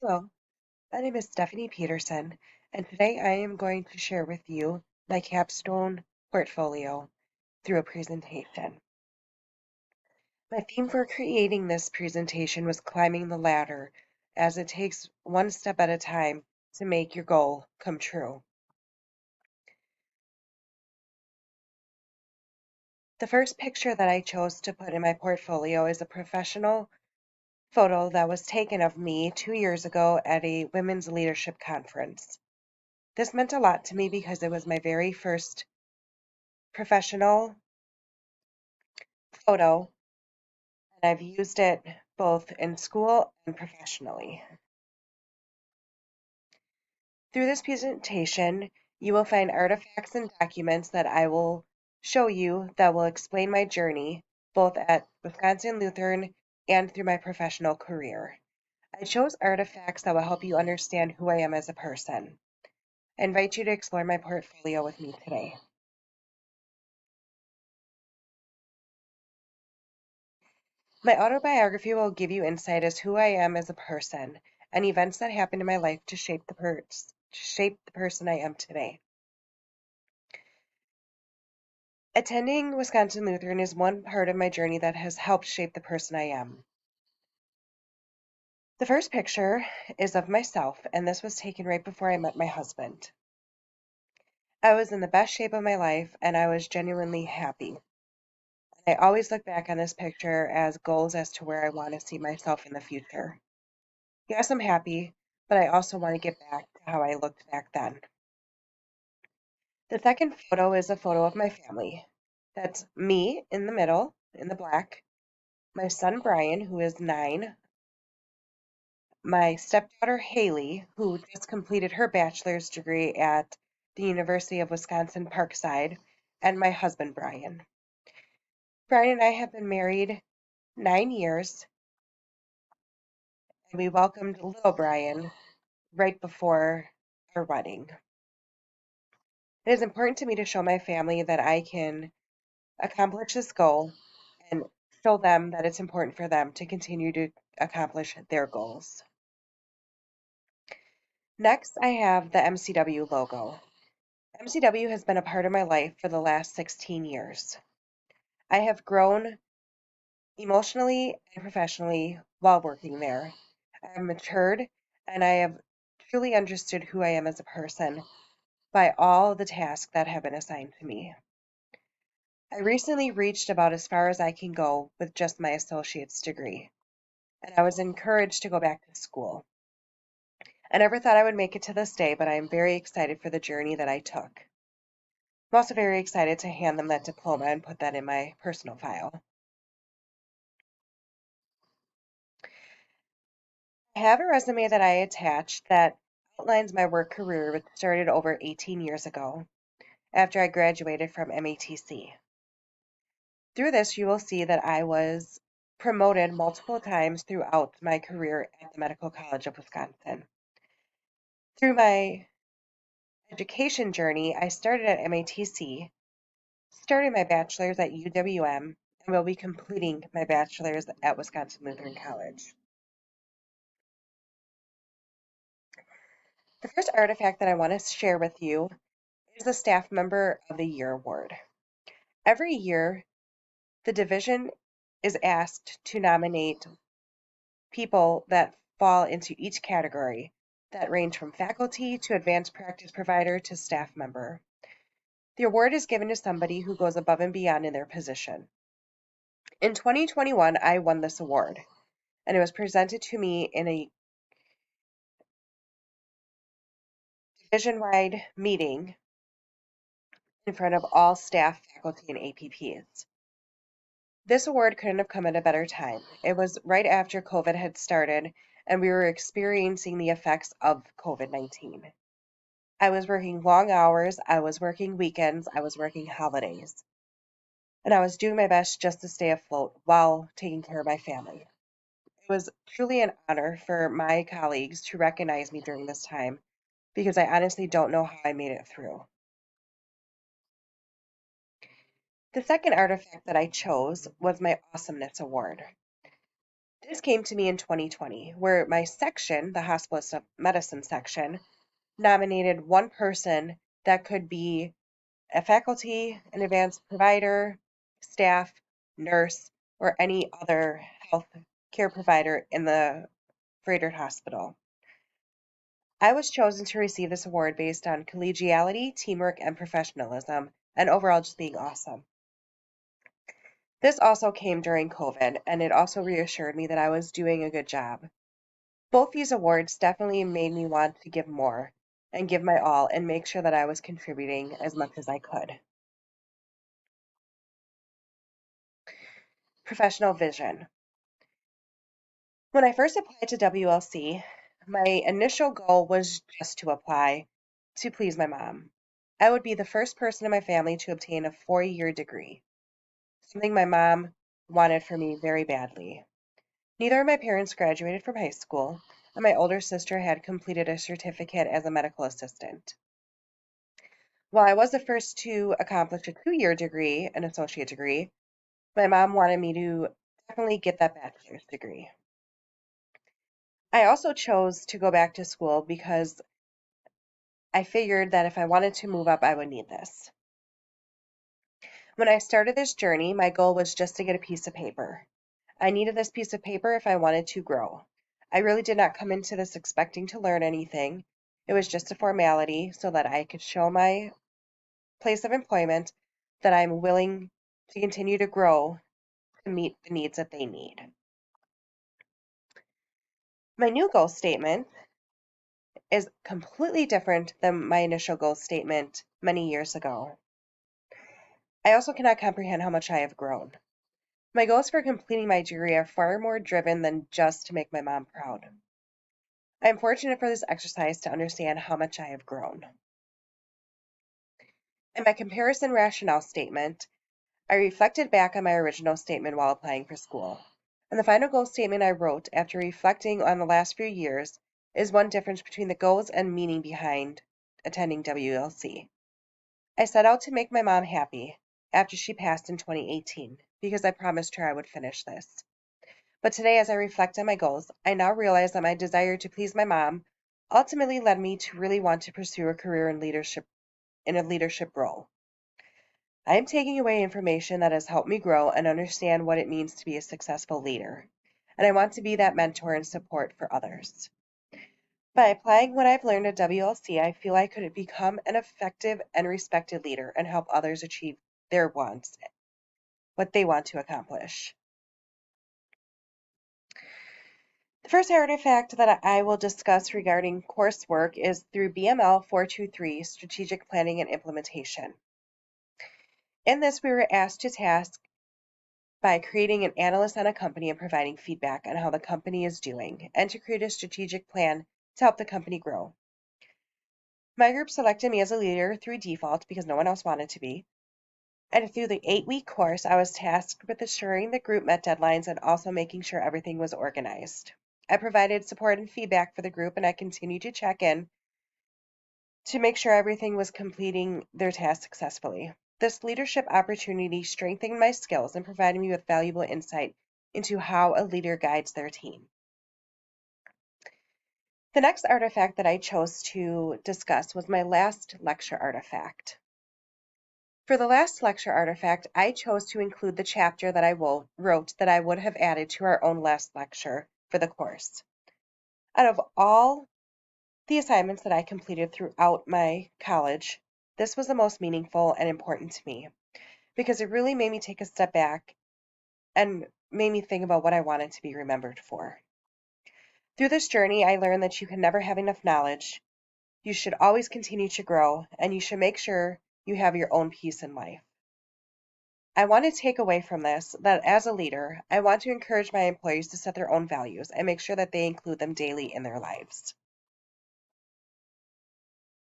Hello, my name is Stephanie Peterson, and today I am going to share with you my capstone portfolio through a presentation. My theme for creating this presentation was climbing the ladder, as it takes one step at a time to make your goal come true. The first picture that I chose to put in my portfolio is a professional photo that was taken of me 2 years ago at a women's leadership conference. This meant a lot to me because it was my very first professional photo, and I've used it both in school and professionally. Through this presentation, you will find artifacts and documents that I will show you that will explain my journey, both at Wisconsin Lutheran and through my professional career. I chose artifacts that will help you understand who I am as a person. I invite you to explore my portfolio with me today. My autobiography will give you insight as who I am as a person and events that happened in my life to shape the person I am today. Attending Wisconsin Lutheran is one part of my journey that has helped shape the person I am. The first picture is of myself, and this was taken right before I met my husband. I was in the best shape of my life, and I was genuinely happy. I always look back on this picture as goals as to where I want to see myself in the future. Yes, I'm happy, but I also want to get back to how I looked back then. The second photo is a photo of my family. That's me in the middle, in the black, my son Brian, who is 9, my stepdaughter Haley, who just completed her bachelor's degree at the University of Wisconsin Parkside, and my husband Brian. Brian and I have been married 9 years, and we welcomed little Brian right before our wedding. It is important to me to show my family that I can accomplish this goal and show them that it's important for them to continue to accomplish their goals. Next, I have the MCW logo. MCW has been a part of my life for the last 16 years. I have grown emotionally and professionally while working there. I have matured and I have truly understood who I am as a person by all the tasks that have been assigned to me. I recently reached about as far as I can go with just my associate's degree, and I was encouraged to go back to school. I never thought I would make it to this day, but I am very excited for the journey that I took. I'm also very excited to hand them that diploma and put that in my personal file. I have a resume that I attached that outlines my work career, which started over 18 years ago after I graduated from MATC. Through this, you will see that I was promoted multiple times throughout my career at the Medical College of Wisconsin. Through my education journey, I started at MATC, started my bachelor's at UWM, and will be completing my bachelor's at Wisconsin Lutheran College. The first artifact that I want to share with you is the Staff Member of the Year award. Every year, the division is asked to nominate people that fall into each category that range from faculty to advanced practice provider to staff member. The award is given to somebody who goes above and beyond in their position. In 2021, I won this award, and it was presented to me in a division-wide meeting in front of all staff, faculty, and APPs. This award couldn't have come at a better time. It was right after COVID had started, and we were experiencing the effects of COVID-19. I was working long hours, I was working weekends, I was working holidays, and I was doing my best just to stay afloat while taking care of my family. It was truly an honor for my colleagues to recognize me during this time because I honestly don't know how I made it through. The second artifact that I chose was my Awesomeness Award. This came to me in 2020, where my section, the hospitalist medicine section, nominated one person that could be a faculty, an advanced provider, staff, nurse, or any other health care provider in the Froedtert Hospital. I was chosen to receive this award based on collegiality, teamwork, and professionalism, and overall just being awesome. This also came during COVID, and it also reassured me that I was doing a good job. Both these awards definitely made me want to give more and give my all and make sure that I was contributing as much as I could. Professional vision. When I first applied to WLC, my initial goal was just to apply to please my mom. I would be the first person in my family to obtain a 4-year degree, something my mom wanted for me very badly. Neither of my parents graduated from high school, and my older sister had completed a certificate as a medical assistant. While I was the first to accomplish a 2-year degree, an associate degree, my mom wanted me to definitely get that bachelor's degree. I also chose to go back to school because I figured that if I wanted to move up, I would need this. When I started this journey, my goal was just to get a piece of paper. I needed this piece of paper if I wanted to grow. I really did not come into this expecting to learn anything. It was just a formality so that I could show my place of employment that I'm willing to continue to grow to meet the needs that they need. My new goal statement is completely different than my initial goal statement many years ago. I also cannot comprehend how much I have grown. My goals for completing my degree are far more driven than just to make my mom proud. I am fortunate for this exercise to understand how much I have grown. In my comparison rationale statement, I reflected back on my original statement while applying for school. And the final goal statement I wrote after reflecting on the last few years is one difference between the goals and meaning behind attending WLC. I set out to make my mom happy after she passed in 2018 because I promised her I would finish this. But today, as I reflect on my goals, I now realize that my desire to please my mom ultimately led me to really want to pursue a career in a leadership role. I am taking away information that has helped me grow and understand what it means to be a successful leader. And I want to be that mentor and support for others. By applying what I've learned at WLC, I feel I could become an effective and respected leader and help others achieve their wants, what they want to accomplish. The first artifact that I will discuss regarding coursework is through BML 423, Strategic Planning and Implementation. In this, we were asked to task by creating an analyst on a company and providing feedback on how the company is doing, and to create a strategic plan to help the company grow. My group selected me as a leader through default because no one else wanted to be. And through the 8-week course, I was tasked with assuring the group met deadlines and also making sure everything was organized. I provided support and feedback for the group, and I continued to check in to make sure everything was completing their tasks successfully. This leadership opportunity strengthened my skills and provided me with valuable insight into how a leader guides their team. The next artifact that I chose to discuss was my last lecture artifact. For the last lecture artifact, I chose to include the chapter that I wrote that I would have added to our own last lecture for the course. Out of all the assignments that I completed throughout my college, this was the most meaningful and important to me because it really made me take a step back and made me think about what I wanted to be remembered for. Through this journey, I learned that you can never have enough knowledge. You should always continue to grow, and you should make sure you have your own peace in life. I want to take away from this that as a leader, I want to encourage my employees to set their own values and make sure that they include them daily in their lives.